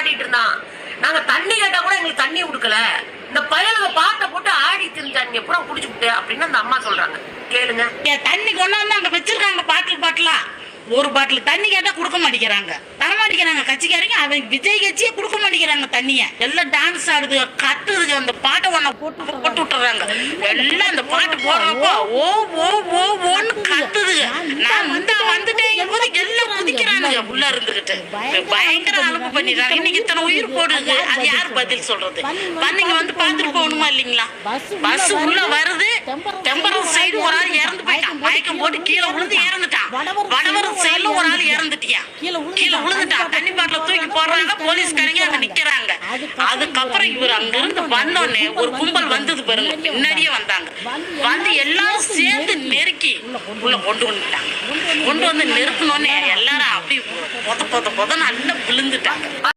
ஆடிட்டு இருந்தான். நாங்க தண்ணி கேட்டா கூட எங்களுக்கு தண்ணி கொடுக்கல. இந்த பயலுங்க பாட்டை போட்டு ஆடி திரிஞ்சாங்க பூரா குடிச்சுட்டு அப்படின்னு அந்த அம்மா சொல்றாங்க. கேளுங்க. தண்ணி கொண்டு வந்து அங்க வச்சிருக்காங்க பாட்டிலா. ஒரு பாட்டில் தண்ணி கேட்டா கொடுக்க மாட்டேங்கிறாங்க, தரமாட்டேங்கிறாங்க கட்சிக்காரங்க. அவன் விஜய் கட்சியே கொடுக்க மாட்டேங்கிறாங்க தண்ணிய. எல்லாம் டான்ஸ் ஆடுது, கத்துது, அந்த பாட்டை ஒன்ன போட்டு விட்டுறாங்க. எல்லாம் அந்த பாட்டு போடுறப்போ ஓ ஓ ஓ ஓன்னு கத்துது. நான் வந்துட்டேன் போது எல்லாம் குதிக்கிறானுங்க உள்ள இருந்துகிட்டு. பயங்கர அலுப்பு பண்ணிடுறாங்க. இன்னைக்கு இத்தனை உயிர் போடுது, அது யாரு பதில் சொல்றது? நீங்க வந்து பாத்துட்டு போகணுமா இல்லைங்களா? பஸ் உள்ள வருது, டெம்பரல் சைடு ஒரு ஆள் இறந்து போயிட்டான், மயக்கம் போட்டு கீழே விழுந்து இறந்துட்டான். வடவரம் சைடுல ஒரு ஆள் இறந்துட்டியா, கீழே விழுந்துட்டான். தண்ணி பாட்டில தூக்கி போடுறாங்க, போலீஸ்காரங்க அங்க நிக்கிறாங்க. அதுக்கப்புறம் இவர் அங்க இருந்து வந்தோடனே ஒரு கும்பல் வந்தது பாருங்க, பின்னாடியே வந்தாங்க. வந்து எல்லாரும் சேர்ந்து நெருக்கி உள்ள கொண்டு வந்துட்டாங்க. கொண்டு வந்து நெருக்கணும்னு எல்லாரும் அப்படி பொத நல்லா விழுந்துட்டாங்க.